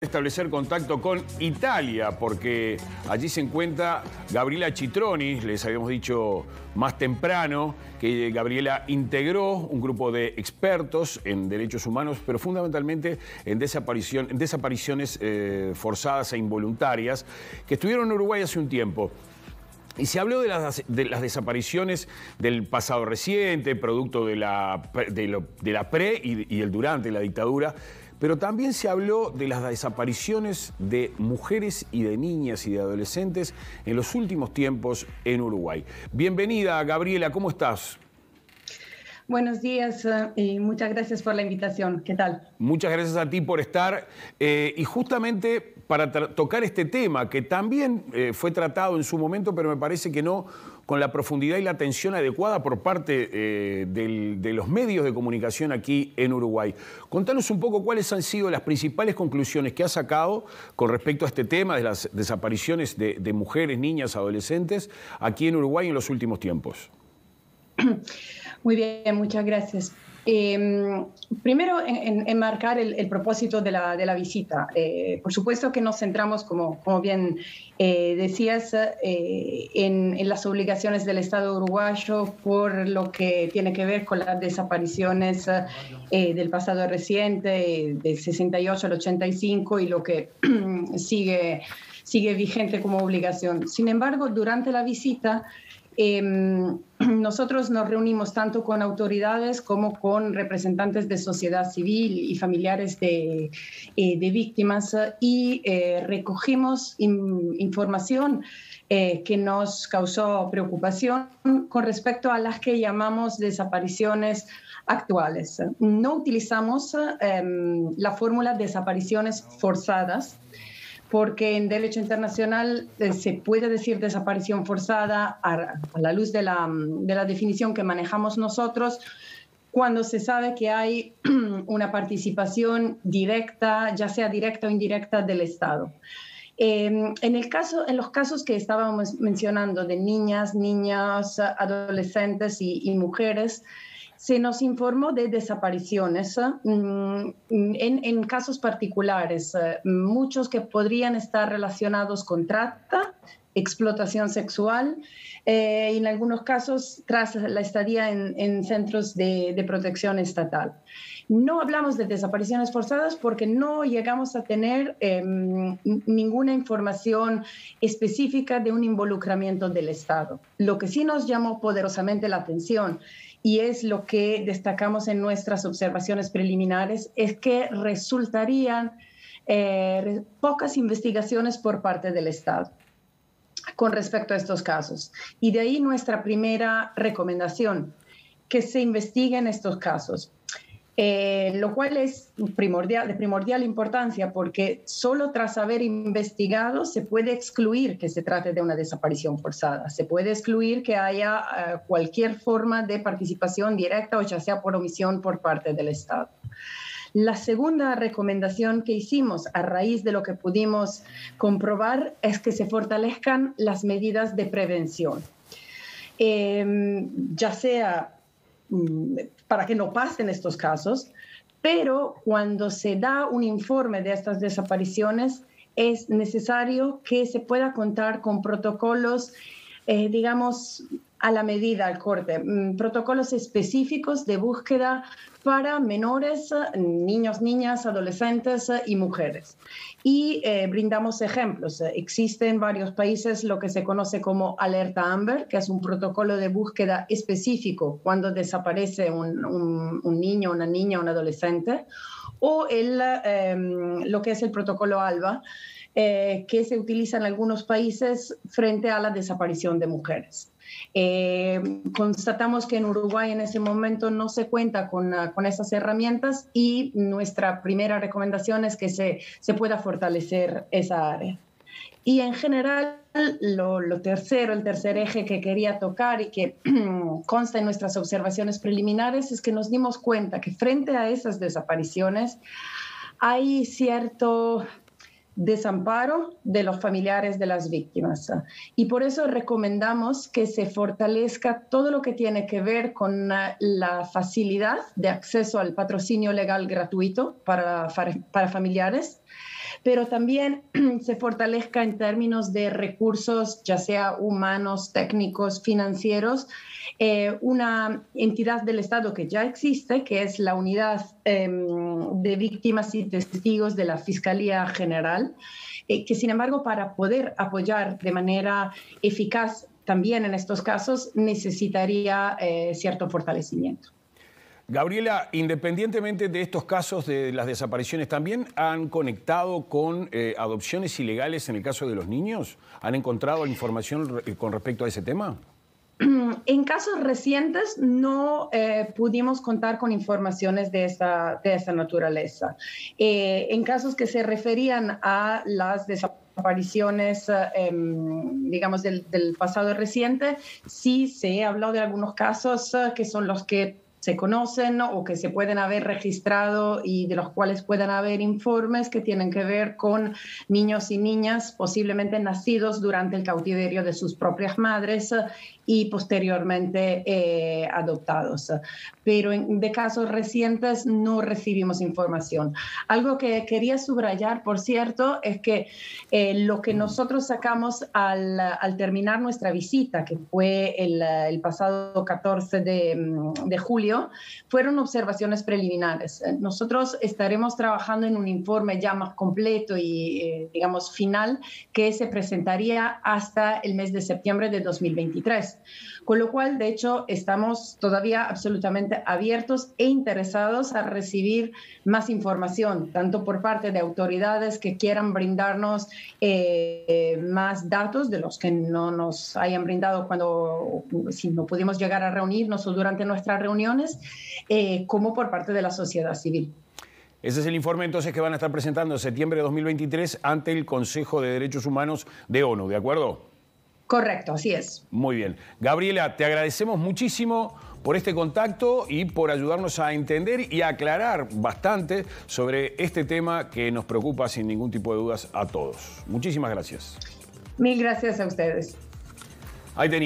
Establecer contacto con Italia, porque allí se encuentra Gabriela Citroni. Les habíamos dicho más temprano que Gabriela integró un grupo de expertos en derechos humanos, pero fundamentalmente en desapariciones forzadas e involuntarias, que estuvieron en Uruguay hace un tiempo. Y se habló de las desapariciones del pasado reciente, producto de la pre y el durante la dictadura, pero también se habló de las desapariciones de mujeres y de niñas y de adolescentes en los últimos tiempos en Uruguay. Bienvenida, Gabriela, ¿cómo estás? Buenos días y muchas gracias por la invitación. ¿Qué tal? Muchas gracias a ti por estar. Y justamente para tocar este tema, que también fue tratado en su momento, pero me parece que no con la profundidad y la atención adecuada por parte de los medios de comunicación aquí en Uruguay. Contanos un poco cuáles han sido las principales conclusiones que has sacado con respecto a este tema de las desapariciones de mujeres, niñas, adolescentes aquí en Uruguay en los últimos tiempos. Muy bien, muchas gracias. Primero, enmarcar el propósito de la visita. Por supuesto que nos centramos, como bien decías, en las obligaciones del Estado uruguayo por lo que tiene que ver con las desapariciones del pasado reciente, del 68 al 85, y lo que sigue vigente como obligación. Sin embargo, durante la visita, nosotros nos reunimos tanto con autoridades como con representantes de sociedad civil y familiares de víctimas y recogimos información que nos causó preocupación con respecto a las que llamamos desapariciones actuales. No utilizamos la fórmula desapariciones forzadas, porque en derecho internacional se puede decir desaparición forzada a la luz de la definición que manejamos nosotros cuando se sabe que hay una participación directa, ya sea directa o indirecta, del Estado. En los casos que estábamos mencionando de niñas, adolescentes y mujeres, se nos informó de desapariciones en casos particulares, muchos que podrían estar relacionados con trata, explotación sexual, y en algunos casos tras la estadía en centros de protección estatal. No hablamos de desapariciones forzadas porque no llegamos a tener ninguna información específica de un involucramiento del Estado. Lo que sí nos llamó poderosamente la atención, y es lo que destacamos en nuestras observaciones preliminares, es que resultarían pocas investigaciones por parte del Estado con respecto a estos casos. Y de ahí nuestra primera recomendación, que se investiguen estos casos. Lo cual es de primordial importancia, porque solo tras haber investigado se puede excluir que se trate de una desaparición forzada. Se puede excluir que haya cualquier forma de participación directa o ya sea por omisión por parte del Estado. La segunda recomendación que hicimos a raíz de lo que pudimos comprobar es que se fortalezcan las medidas de prevención, ya sea para que no pasen estos casos, pero cuando se da un informe de estas desapariciones es necesario que se pueda contar con protocolos, digamos, a la medida, al corte, protocolos específicos de búsqueda para menores, niños, niñas, adolescentes y mujeres. Y brindamos ejemplos. Existe en varios países lo que se conoce como alerta Amber, que es un protocolo de búsqueda específico cuando desaparece un niño, una niña, un adolescente, o lo que es el protocolo ALBA, que se utiliza en algunos países frente a la desaparición de mujeres. Constatamos que en Uruguay en ese momento no se cuenta con esas herramientas, y nuestra primera recomendación es que se pueda fortalecer esa área. Y en general, el tercer eje que quería tocar y que consta en nuestras observaciones preliminares es que nos dimos cuenta que frente a esas desapariciones hay cierto desamparo de los familiares de las víctimas. Y por eso recomendamos que se fortalezca todo lo que tiene que ver con la facilidad de acceso al patrocinio legal gratuito para familiares, pero también se fortalezca en términos de recursos, ya sea humanos, técnicos, financieros, una entidad del Estado que ya existe, que es la Unidad de Víctimas y Testigos de la Fiscalía General, que sin embargo para poder apoyar de manera eficaz también en estos casos necesitaría cierto fortalecimiento. Gabriela, independientemente de estos casos de las desapariciones, ¿también han conectado con adopciones ilegales en el caso de los niños? ¿Han encontrado información con respecto a ese tema? En casos recientes no pudimos contar con informaciones de esa naturaleza. En casos que se referían a las desapariciones, digamos, del pasado reciente, sí se ha hablado de algunos casos que son los que se conocen o que se pueden haber registrado y de los cuales puedan haber informes que tienen que ver con niños y niñas posiblemente nacidos durante el cautiverio de sus propias madres y posteriormente adoptados. Pero de casos recientes no recibimos información. Algo que quería subrayar, por cierto, es que lo que nosotros sacamos al terminar nuestra visita, que fue el pasado 14 de julio, fueron observaciones preliminares. Nosotros estaremos trabajando en un informe ya más completo y, digamos, final, que se presentaría hasta el mes de septiembre de 2023. Con lo cual, de hecho, estamos todavía absolutamente abiertos e interesados a recibir más información, tanto por parte de autoridades que quieran brindarnos más datos de los que no nos hayan brindado si no pudimos llegar a reunirnos o durante nuestras reuniones, como por parte de la sociedad civil. Ese es el informe entonces que van a estar presentando en septiembre de 2023 ante el Consejo de Derechos Humanos de ONU, ¿de acuerdo? Correcto, así es. Muy bien. Gabriela, te agradecemos muchísimo por este contacto y por ayudarnos a entender y a aclarar bastante sobre este tema que nos preocupa sin ningún tipo de dudas a todos. Muchísimas gracias. Mil gracias a ustedes. Ahí tenía.